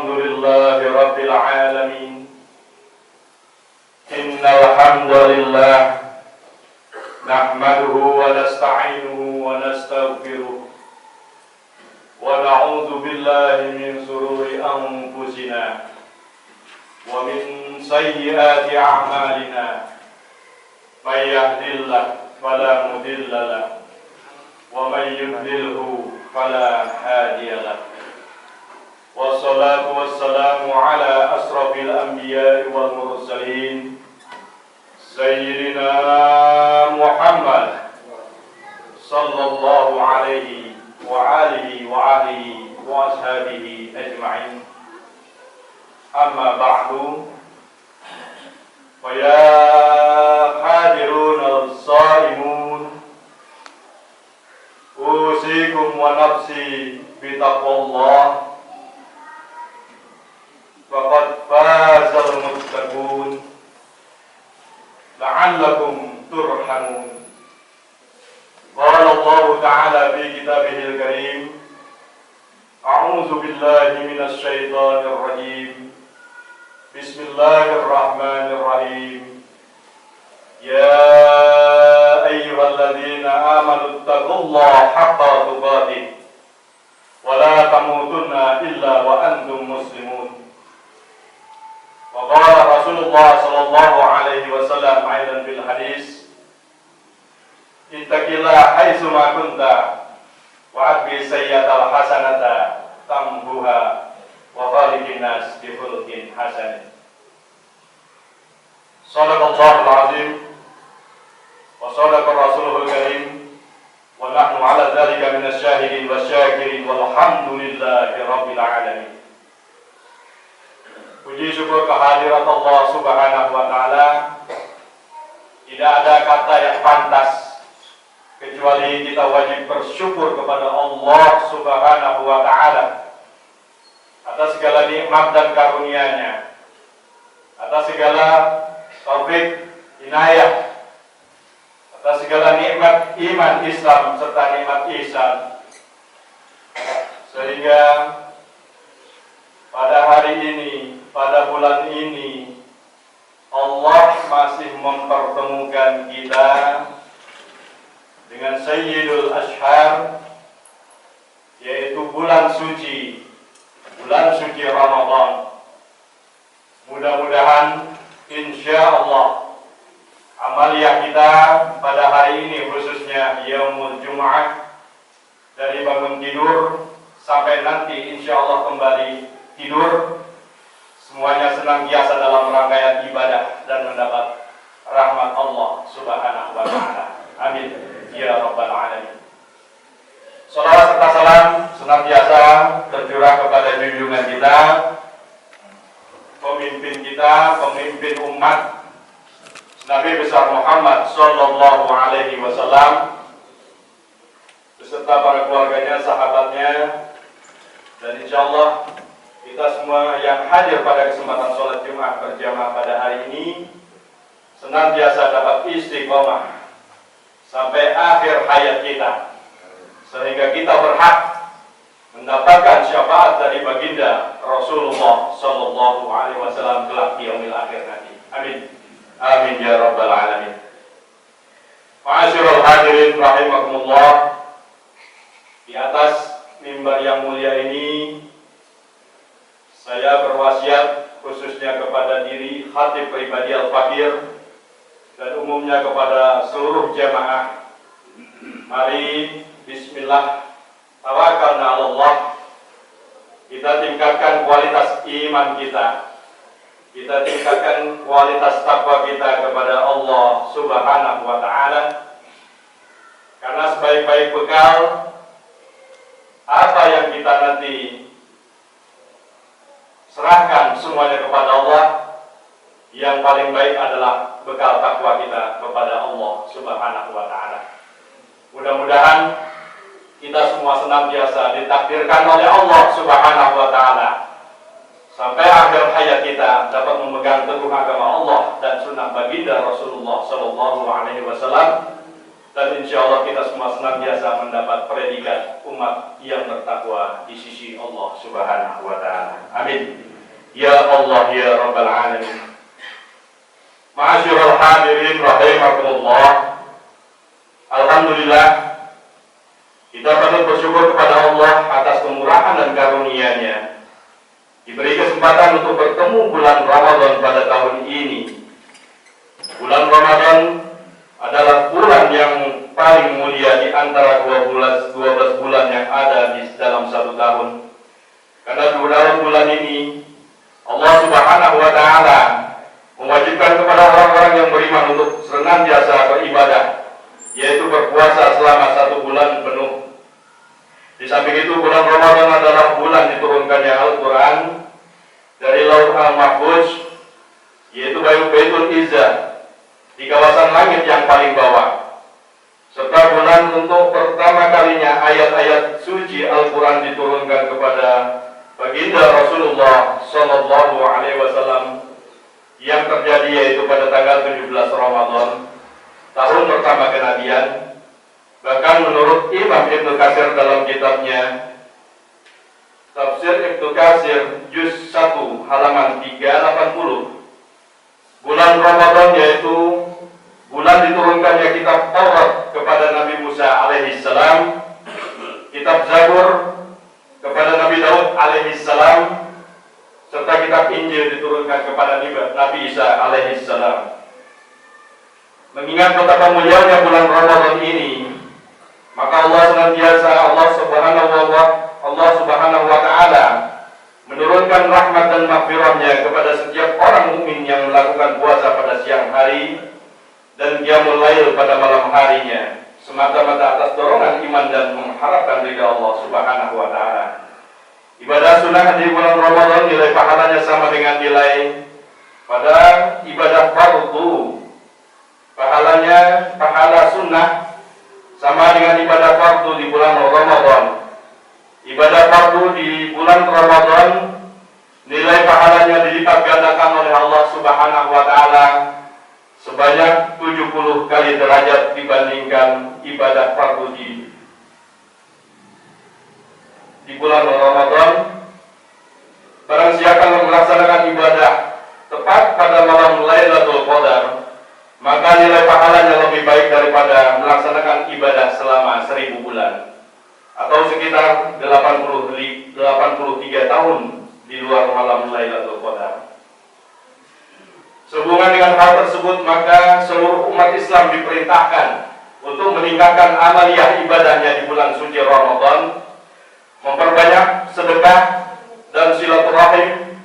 Alhamdulillahi Rabbil Alamin. Innal hamdalillah nahmaduhu wa nasta'inuhu wa nastaghfiruh wa na'udzu billahi min shururi anfusina wa min sayyiati a'malina. May yahdihillahu fala mudilla lahu wa may yudlilhu fala hadiya lahu. Wassalatu wassalamu ala asrafil anbiya'i wal mursalin Sayyidina Muhammad sallallahu alaihi wa alihi wa alihi wa ashabihi ajma'in. Amma ba'du. Wa ya hadirun al-saimun, usikum wa nafsi bitaqwallah. Faqad fazal muttaqun la'allakum turhamun. Qala Allah Ta'ala fi kitabihil karim, a'udzu billahi minasy syaithanir rajim. Bismillahirrahmanirrahim. Ya ayyuhalladzina amanu taqullaha haqqa tuqatih wa la tamutunna illa wa antum muslimun. Wa qala Rasulullah sallallahu alaihi wasallam aidan fil hadis, ittaqillaha haitsu ma kunta wa atbi sayyi'atal hasanata tambuha wa khaliqin nas bi khuluqin hasan. Shadaqallahul azim wa shadaqa rasulul karim wa nahnu ala dzalika minasy syahidin wasyakirin walhamdulillahi rabbil alamin. Puji syukur kehadirat Allah Subhanahu wa Ta'ala. Tidak ada kata yang pantas kecuali kita wajib bersyukur kepada Allah Subhanahu wa Ta'ala atas segala nikmat dan karunia-Nya, atas segala taufik inayah, atas segala nikmat iman Islam serta nikmat ihsan, sehingga pada hari ini, pada bulan ini, Allah masih mempertemukan kita dengan Sayyidul Ashhar, yaitu bulan suci Ramadan. Mudah-mudahan insyaallah amaliyah kita pada hari ini, khususnya Yaumul Jum'ah, dari bangun tidur sampai nanti insyaallah kembali tidur, semuanya senantiasa dalam rangkaian ibadah dan mendapat rahmat Allah Subhanahu wa Ta'ala. Amin ya rabbal alamin. Salawat serta salam senantiasa tercurah kepada junjungan kita, pemimpin kita, pemimpin umat, Nabi besar Muhammad sallallahu alaihi wasallam, beserta para keluarganya, sahabatnya, dan insyaallah kita semua yang hadir pada kesempatan sholat Jumat berjamaah pada hari ini senantiasa dapat istiqomah sampai akhir hayat kita, sehingga kita berhak mendapatkan syafaat dari baginda Rasulullah sallallahu alaihi wasallam kelak di yaumil akhir nanti. Amin. Amin ya rabbal alamin. Ma'asyiral hadirin rahimakumullah. Di atas mimbar yang mulia ini saya berwasiat khususnya kepada diri khatib pribadi Al-Fakir dan umumnya kepada seluruh jamaah. Mari bismillah, tawakkalna 'ala Allah. Kita tingkatkan kualitas iman kita. Kita tingkatkan kualitas takwa kita kepada Allah Subhanahu wa Ta'ala. Karena sebaik-baik bekal apa yang kita nanti serahkan semuanya kepada Allah, yang paling baik adalah bekal takwa kita kepada Allah Subhanahu wa Ta'ala. Mudah-mudahan kita semua senantiasa ditakdirkan oleh Allah Subhanahu wa Ta'ala sampai akhir hayat kita dapat memegang teguh agama Allah dan sunnah baginda Rasulullah sallallahu alaihi wasallam dan insya Allah kita semua senantiasa mendapat predikat umat yang bertakwa di sisi Allah Subhanahu wa Ta'ala. Amin. Ya Allah ya Rabbal Alamin. Ma'asyiral hadirin rahimakumullah. Alhamdulillah, kita patut bersyukur kepada Allah atas kemurahan dan karunia-Nya. Diberi kesempatan untuk bertemu bulan Ramadan pada tahun ini. Bulan Ramadan adalah bulan yang paling mulia di antara 12 bulan yang ada di dalam satu tahun. Karena di dalam bulan ini Allah Subhanahu wa Ta'ala mewajibkan kepada orang-orang yang beriman untuk senantiasa beribadah, yaitu berpuasa selama 1 bulan penuh. Di samping itu, bulan Ramadan adalah bulan diturunkannya Al-Quran dari Lauh Al-Mahfuz, yaitu Baitul Izzah, di kawasan langit yang paling bawah. Serta bulan untuk pertama kalinya ayat-ayat suci Al-Quran diturunkan kepada baginda Rasulullah Sallallahu Alaihi Wasallam, yang terjadi yaitu pada tanggal 17 Ramadan, tahun pertama kenabian. Bahkan menurut Imam Ibnu Katsir dalam kitabnya Tafsir Ibnu Katsir juz 1 halaman 380, bulan Ramadan yaitu bulan diturunkannya kitab Taurat kepada Nabi Musa alaihissalam, kitab Zabur kepada Nabi Daud alaihissalam, serta kitab Injil diturunkan kepada Nabi Isa alaihissalam. Mengingat betapa mulianya bulan Ramadan ini, maka Allah senantiasa Allah Subhanahu wa Ta'ala menurunkan rahmat dan maghfirah-Nya kepada setiap orang mukmin yang melakukan puasa pada siang hari dan qiyamul lail pada malam harinya, semata-mata atas dorongan iman dan mengharapkan ridha Allah Subhanahu wa Ta'ala. Ibadah sunnah di bulan Ramadan nilai pahalanya sama dengan nilai pada ibadah fardu. Pahala sunnah sama dengan ibadah fardu di bulan Ramadan. Ibadah fardu di bulan Ramadan nilai pahalanya dilipat gandakan oleh Allah Subhanahu wa Ta'ala sebanyak 70 kali derajat dibandingkan ibadah fardu di bulan Ramadan. Barang siapa yang melaksanakan ibadah tepat pada malam Lailatul Qadar, maka nilai pahalanya lebih baik daripada melaksanakan ibadah selama 1000 bulan, atau sekitar 83 tahun di luar malam Lailatul Qadar. Sehubungan dengan hal tersebut, maka seluruh umat Islam diperintahkan untuk meningkatkan amaliyah ibadahnya di bulan suci Ramadan, memperbanyak sedekah dan silaturahim,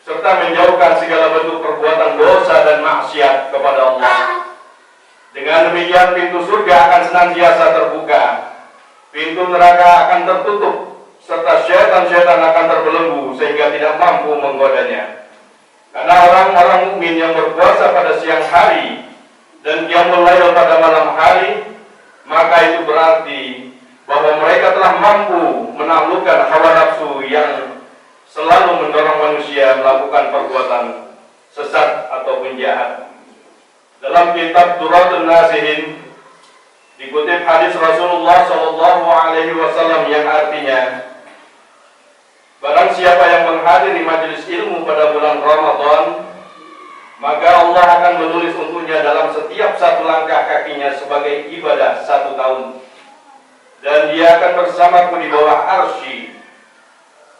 serta menjauhkan segala bentuk perbuatan dosa dan maksiat kepada Allah. Dengan demikian, pintu surga akan senantiasa terbuka, pintu neraka akan tertutup, serta syaitan-syaitan akan terbelenggu sehingga tidak mampu menggodanya. Karena orang-orang mukmin yang berpuasa pada siang hari dan qiyamul lail pada malam hari, maka itu berarti bahwa mereka telah mampu menaklukkan hawa nafsu yang selalu mendorong manusia melakukan perbuatan sesat ataupun jahat. Dalam kitab Duratun Nasihin dikutip hadis Rasulullah Sallallahu Alaihi Wasallam yang artinya, barang siapa yang menghadiri majelis ilmu pada bulan Ramadan, maka Allah akan menulis untuknya dalam setiap satu langkah kakinya sebagai ibadah 1 tahun, dan dia akan bersamaku di bawah arsy.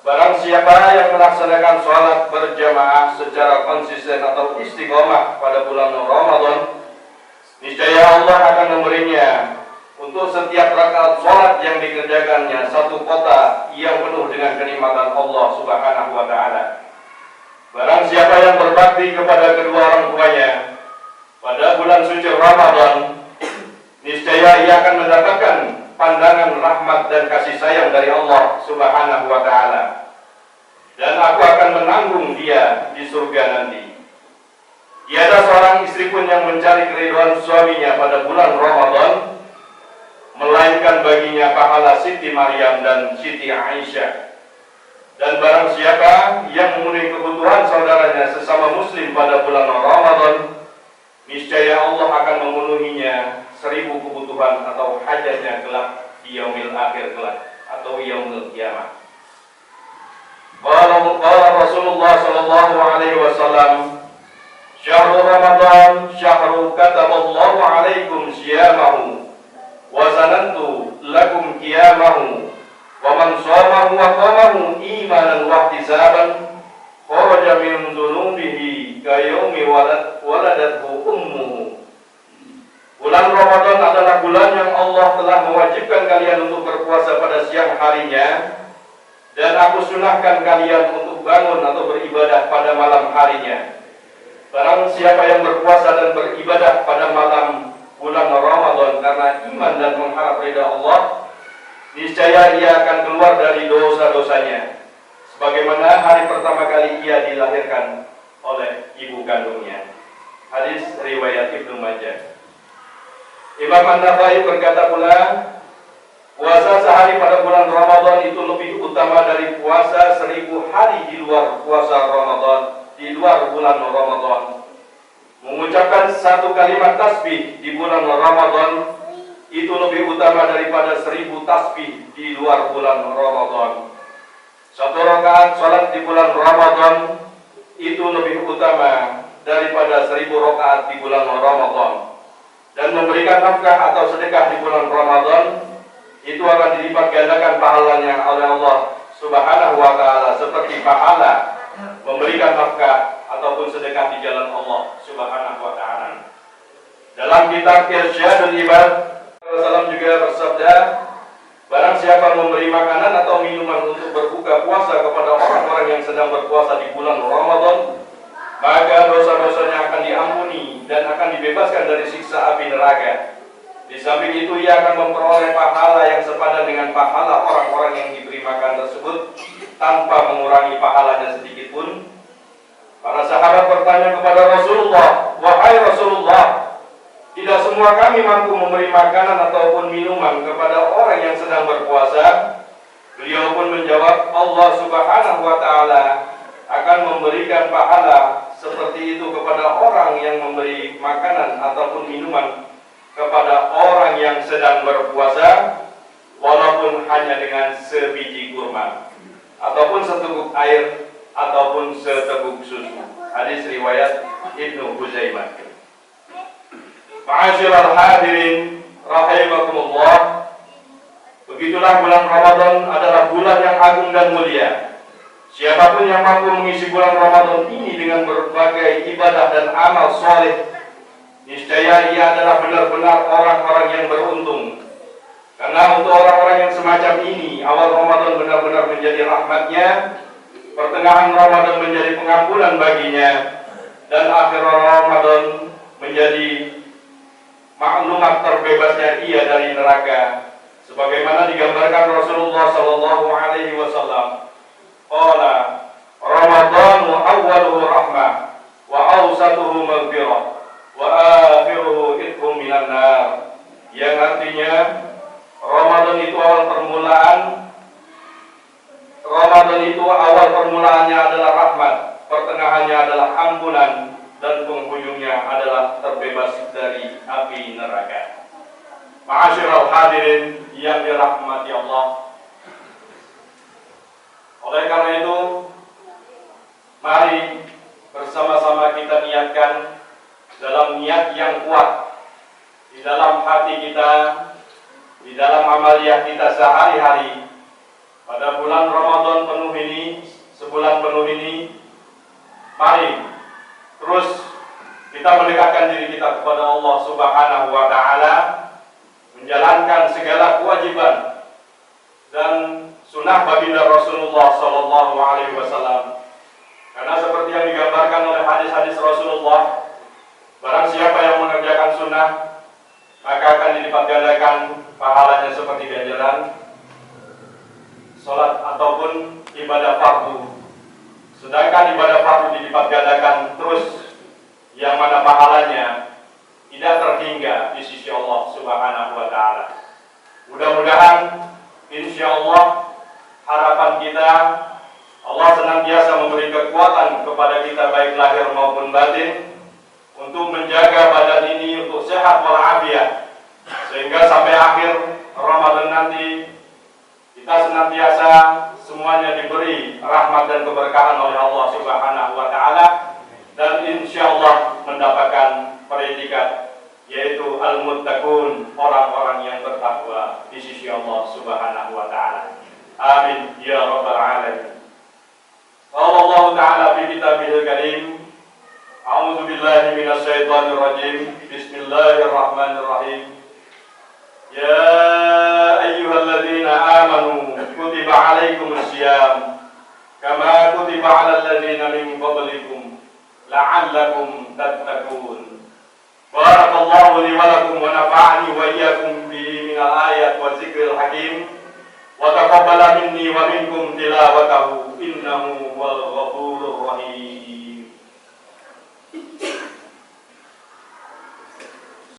Barang siapa yang melaksanakan sholat berjamaah secara konsisten atau istiqomah pada bulan Ramadan, niscaya Allah akan memberinya untuk setiap rakaat sholat yang dikerjakannya 1 kota yang penuh dengan kenikmatan Allah Subhanahu wa Ta'ala. Barang siapa yang berbakti kepada kedua orang tuanya pada bulan suci Ramadan, niscaya ia akan mendapatkan pandangan rahmat dan kasih sayang dari Allah Subhanahu wa Ta'ala, dan aku akan menanggung dia di surga nanti. Tiada seorang istri pun yang mencari keridhaan suaminya pada bulan Ramadan, melainkan baginya pahala Siti Maryam dan Siti Aisyah. Dan barang siapa yang memenuhi kebutuhan saudaranya sesama muslim pada bulan Ramadan, niscaya Allah akan memenuhinya 1000 kebutuhan atau hajatnya kelak di yaumil akhir kelak atau yaumil kiamah. Qala Rasulullah sallallahu alaihi wasallam, "Syahrul Ramadan syahrul kataballahu alaikum siyamahu wa sanantu lakum qiyamahu wa man shamahu wa qamahu imanan wa ihtisaban kharaja min dhunubihi ka yaumi waladathu ummuhu." Bulan Ramadan adalah bulan yang Allah telah mewajibkan kalian untuk berpuasa pada siang harinya, dan aku sunahkan kalian untuk bangun atau beribadah pada malam harinya. Barang siapa yang berpuasa dan beribadah pada malam bulan Ramadan karena iman dan mengharap ridha Allah, niscaya ia akan keluar dari dosa-dosanya, sebagaimana hari pertama kali ia dilahirkan oleh ibu kandungnya. Hadis riwayat Ibnu Majah. Imam An-Nawawi berkata pula, puasa sehari pada bulan Ramadan itu lebih utama dari puasa 1000 hari di luar puasa Ramadan, di luar bulan Ramadan. Mengucapkan satu kalimat tasbih di bulan Ramadan itu lebih utama daripada 1000 tasbih di luar bulan Ramadan. Satu rakaat salat di bulan Ramadan itu lebih utama daripada 1000 rakaat di bulan Ramadan. Dan memberikan nafkah atau sedekah di bulan Ramadan itu akan dilipat gandakan pahalanya oleh Allah Subhanahu wa taala seperti pahala memberikan nafkah ataupun sedekah di jalan Allah Subhanahu wa taala. Dalam kitab Irsyadul Ibad, Rasulullah juga bersabda, barang siapa memberi makanan atau minuman untuk berbuka puasa kepada orang-orang yang sedang berpuasa di bulan Ramadan, maka dosa-dosanya akan diampuni dan akan dibebaskan dari siksa api neraka. Di samping itu ia akan memperoleh pahala yang sepadan dengan pahala orang-orang yang diberi makan tersebut tanpa mengurangi pahalanya sedikit pun. Para sahabat bertanya kepada Rasulullah, "Wahai Rasulullah, tidak semua kami mampu memberi makanan ataupun minuman kepada orang yang sedang berpuasa?" Beliau pun menjawab, "Allah Subhanahu wa taala akan memberikan pahala seperti itu kepada orang yang memberi makanan ataupun minuman kepada orang yang sedang berpuasa, walaupun hanya dengan sebiji kurma ataupun seteguk air ataupun seteguk susu." Hadis riwayat Ibnu Huzaimah. Ma'asyiral hadirin rahimakumullah, begitulah bulan Ramadan adalah bulan yang agung dan mulia. Siapapun yang mampu mengisi bulan Ramadan ini dengan berbagai ibadah dan amal soleh, niscaya ia adalah benar-benar orang-orang yang beruntung. Karena untuk orang-orang yang semacam ini, awal Ramadan benar-benar menjadi rahmatnya, pertengahan Ramadan menjadi pengampunan baginya, dan akhir Ramadan menjadi maklumat terbebasnya ia dari neraka. Sebagaimana digambarkan Rasulullah sallallahu alaihi wasallam, qala Ramadhanu awwaluhu rahmah wa awsatuhu maghfirah wa akhiruhu idhum minan nar, yang artinya Ramadan itu awal permulaannya adalah rahmat, pertengahannya adalah ampunan, dan penghujungnya adalah terbebas dari api neraka. Ma'asyiral hadirin yang dirahmati Allah, oleh karena itu, mari bersama-sama kita niatkan dalam niat yang kuat di dalam hati kita, di dalam amaliyah kita sehari-hari pada bulan Ramadan penuh ini, sebulan penuh ini. Mari terus kita mendekatkan diri kita kepada Allah Subhanahu wa taala, menjalankan segala kewajiban dan sunnah baginda Rasulullah sallallahu alaihi wasallam. Karena seperti yang digambarkan oleh hadis-hadis Rasulullah, barang siapa yang mengerjakan sunnah, maka akan dilipat gandakan pahalanya seperti ganjaran salat ataupun ibadah fardu. Sedangkan ibadah fardu dilipat gandakan terus, yang mana pahalanya tidak terhingga di sisi Allah Subhanahu wa taala. Mudah-mudahan insyaallah harapan kita, Allah senantiasa memberi kekuatan kepada kita baik lahir maupun batin untuk menjaga badan ini untuk sehat walafiat, sehingga sampai akhir Ramadan nanti kita senantiasa semuanya diberi rahmat dan keberkahan oleh Allah Subhanahu wa taala, dan insyaallah mendapatkan predikat yaitu al-muttaqun, orang-orang yang bertakwa di sisi Allah Subhanahu wa taala. Amin ya rabbal alamin. Allah taala fi kitabihil karim, a'udzu billahi minasy syaithanir rajim. Bismillahirrahmanirrahim. Ya ayyuhalladzina amanu kutiba 'alaikumus syiyam kama kutiba 'alal ladzina min qablikum la'allakum tattaqun. Barakallahu li wa lakum wa nafa'ani wa iyyakum bihi minal ayat wa dzikril hakim wa taqabbala minni wa minkum tilawatahu innahu wal ghafur